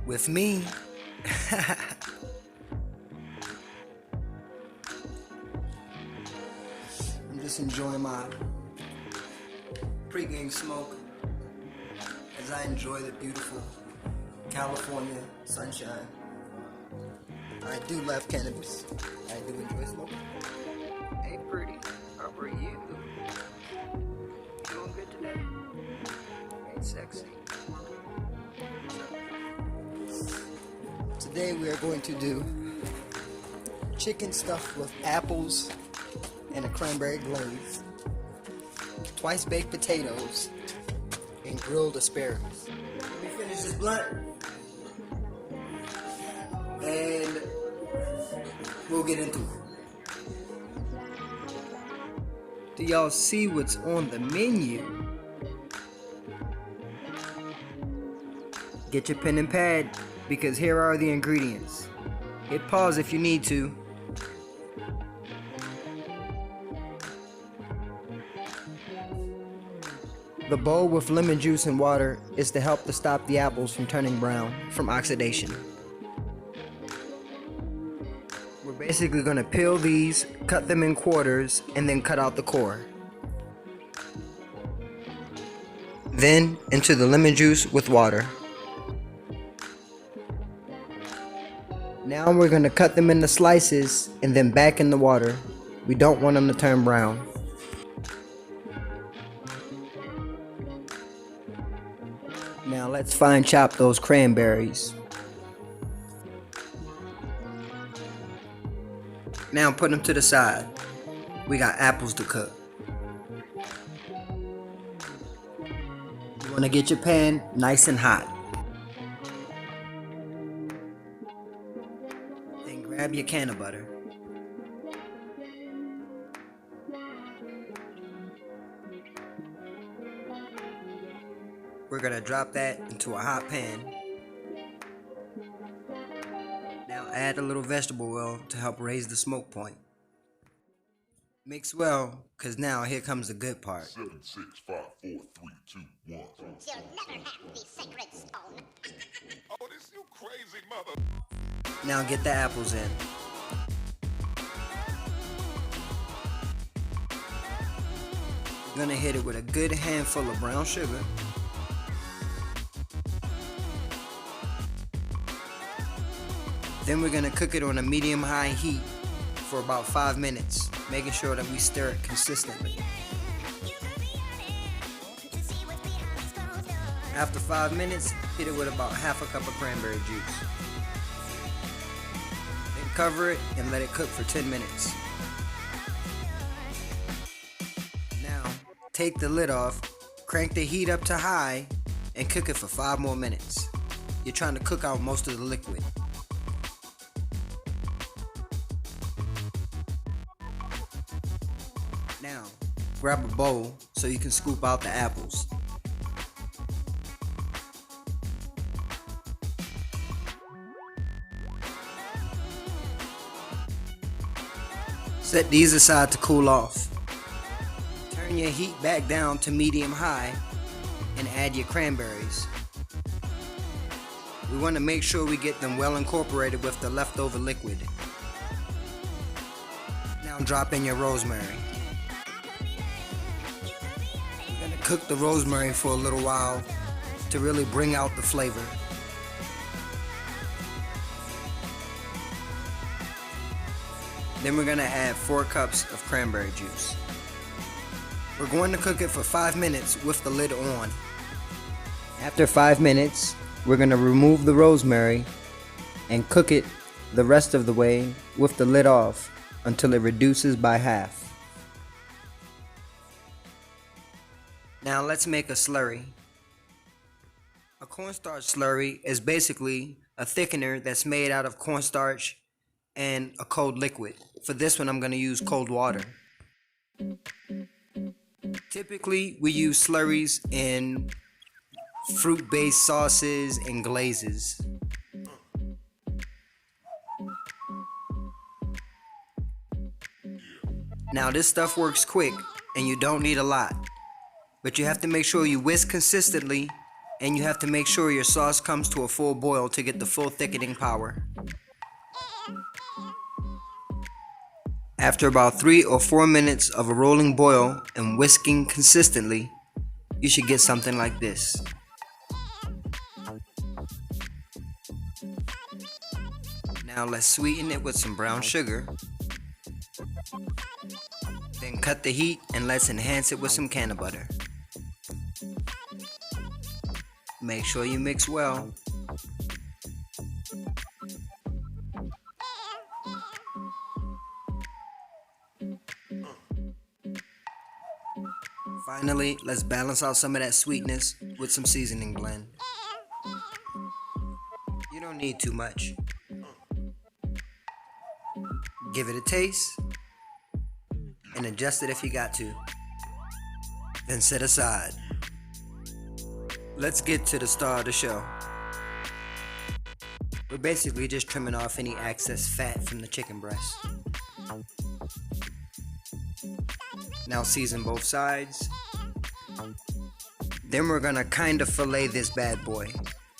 With me, I'm just enjoying my pre-game smoke as I enjoy the beautiful California sunshine. I do love cannabis. I do enjoy smoking. Hey, pretty, how are you? Doing good today? Hey, sexy. Today we are going to do chicken stuffed with apples and a cranberry glaze, twice baked potatoes, and grilled asparagus. Let me finish this blunt, and we'll get into it. Do y'all see what's on the menu? Get your pen and pad, because here are the ingredients. Hit pause if you need to. The bowl with lemon juice and water is to help to stop the apples from turning brown from oxidation. We're basically going to peel these, cut them in quarters, and then cut out the core. Then into the lemon juice with water. Now we're going to cut them into slices and then back in the water. We don't want them to turn brown. Now let's fine chop those cranberries. Now put them to the side. We got apples to cook. You want to get your pan nice and hot. Then grab your can of butter. We're gonna drop that into a hot pan. Now add a little vegetable oil to help raise the smoke point. Mix well, cause now here comes the good part. 7, 6, 5, 4, 3, 2, 1. You'll never have the sacred stone. Oh, this you crazy mother. Now get the apples in. You're gonna hit it with a good handful of brown sugar. Then we're gonna cook it on a medium-high heat for about 5 minutes, making sure that we stir it consistently. After 5 minutes, hit it with about half a cup of cranberry juice. Then cover it and let it cook for 10 minutes. Now, take the lid off, crank the heat up to high, and cook it for 5 more minutes. You're trying to cook out most of the liquid. Now, grab a bowl so you can scoop out the apples. Set these aside to cool off. Turn your heat back down to medium-high and add your cranberries. We want to make sure we get them well incorporated with the leftover liquid. Now drop in your rosemary. You're going to cook the rosemary for a little while to really bring out the flavor. Then we're going to add 4 cups of cranberry juice. We're going to cook it for 5 minutes with the lid on. After 5 minutes, we're going to remove the rosemary and cook it the rest of the way with the lid off until it reduces by half. Now let's make a slurry. A cornstarch slurry is basically a thickener that's made out of cornstarch and a cold liquid. For this one, I'm going to use cold water. Typically, we use slurries in fruit-based sauces and glazes. Now, this stuff works quick, and you don't need a lot. But you have to make sure you whisk consistently, and you have to make sure your sauce comes to a full boil to get the full thickening power. After about 3 or 4 minutes of a rolling boil and whisking consistently, you should get something like this. Now let's sweeten it with some brown sugar. Then cut the heat and let's enhance it with some canna butter. Make sure you mix well. Finally, let's balance out some of that sweetness with some seasoning blend. You don't need too much. Give it a taste and adjust it if you got to. Then set aside. Let's get to the star of the show. We're basically just trimming off any excess fat from the chicken breast. Now season both sides. Then we're gonna kind of fillet this bad boy,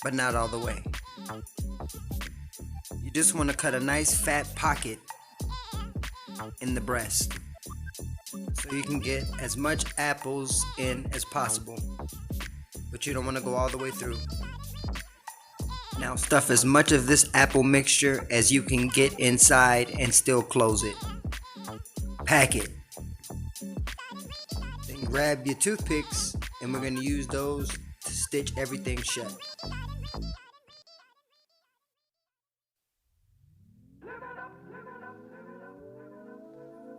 but not all the way. You just want to cut a nice fat pocket in the breast so you can get as much apples in as possible, but you don't want to go all the way through. Now stuff as much of this apple mixture as you can get inside and still close it. Pack it. Then grab your toothpicks and we're going to use those to stitch everything shut.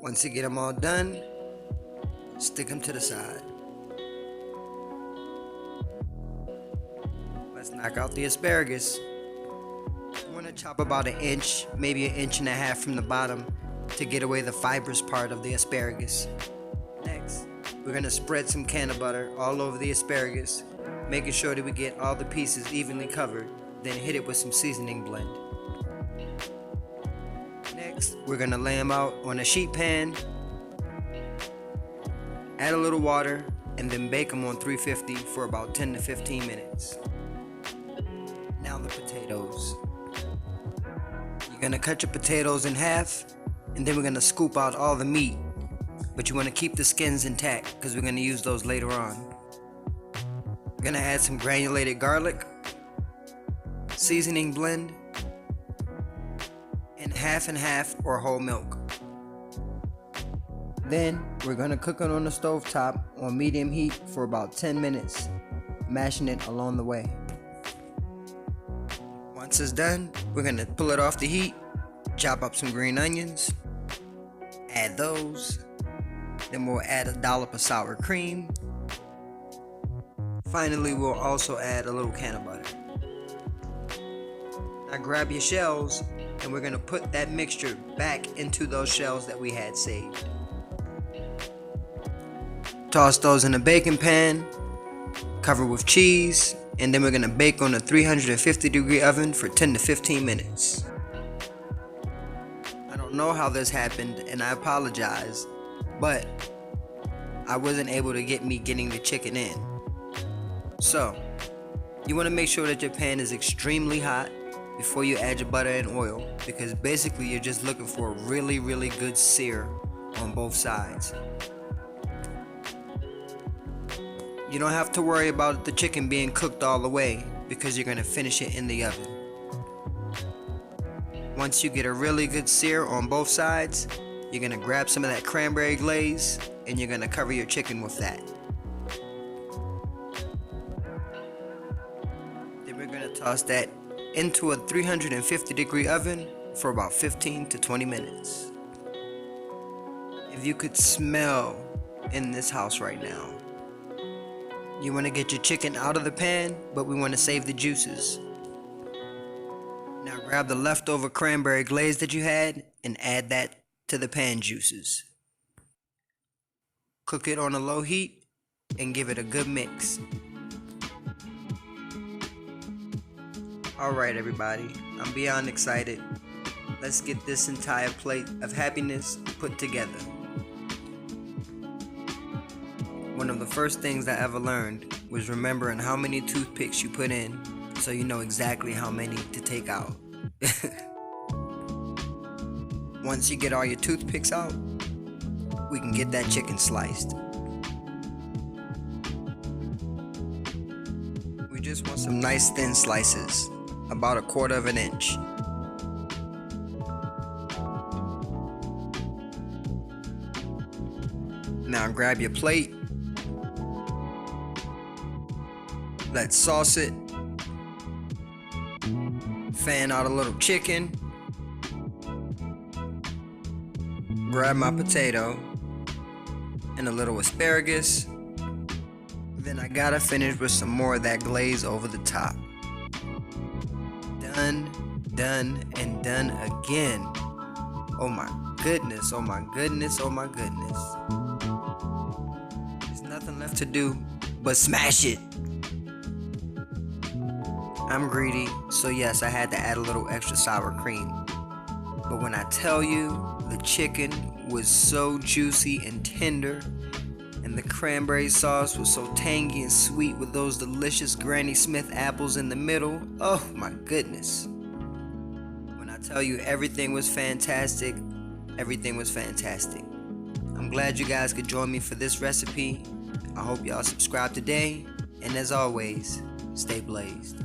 Once you get them all done, stick them to the side. Let's knock out the asparagus. You want to chop about 1 inch, maybe 1.5 inches from the bottom to get away the fibrous part of the asparagus. Next, we're going to spread some canna butter all over the asparagus, making sure that we get all the pieces evenly covered, then hit it with some seasoning blend. Next, we're going to lay them out on a sheet pan, add a little water, and then bake them on 350 for about 10 to 15 minutes. Now the potatoes. You're going to cut your potatoes in half, and then we're going to scoop out all the meat, but you want to keep the skins intact because we're going to use those later on. We're going to add some granulated garlic, seasoning blend, and half or whole milk. Then we're going to cook it on the stove top on medium heat for about 10 minutes, mashing it along the way. Once it's done, we're going to pull it off the heat, chop up some green onions, add those, then we'll add a dollop of sour cream. Finally, we'll also add a little can of butter. Now grab your shells, and we're going to put that mixture back into those shells that we had saved. Toss those in a baking pan, cover with cheese, and then we're going to bake on a 350-degree oven for 10 to 15 minutes. I don't know how this happened, and I apologize, but I wasn't able to get getting the chicken in. So, you want to make sure that your pan is extremely hot before you add your butter and oil, because basically you're just looking for a really good sear on both sides. You don't have to worry about the chicken being cooked all the way because you're going to finish it in the oven. Once you get a really good sear on both sides, you're going to grab some of that cranberry glaze and you're going to cover your chicken with that. Then we're going to toss that into a 350-degree oven for about 15 to 20 minutes. If you could smell in this house right now, you want to get your chicken out of the pan, but we want to save the juices. Now grab the leftover cranberry glaze that you had and add that to the pan juices. Cook it on a low heat and give it a good mix. Alright everybody, I'm beyond excited. Let's get this entire plate of happiness put together. One One of the first things I ever learned was remembering how many toothpicks you put in so you know exactly how many to take out. Once you get all your toothpicks out, we can get that chicken sliced. We just want some nice thin slices, about 1/4 of an inch. Now grab your plate. Let's sauce it. Fan out a little chicken. Grab my potato and a little asparagus. Then I gotta finish with some more of that glaze over the top. Done, and done again. Oh my goodness, oh my goodness, oh my goodness. There's nothing left to do but smash it. I'm greedy, so yes, I had to add a little extra sour cream. But when I tell you, the chicken was so juicy and tender, and the cranberry sauce was so tangy and sweet with those delicious Granny Smith apples in the middle. Oh my goodness. When I tell you everything was fantastic, everything was fantastic. I'm glad you guys could join me for this recipe. I hope y'all subscribe today, and as always, stay blazed.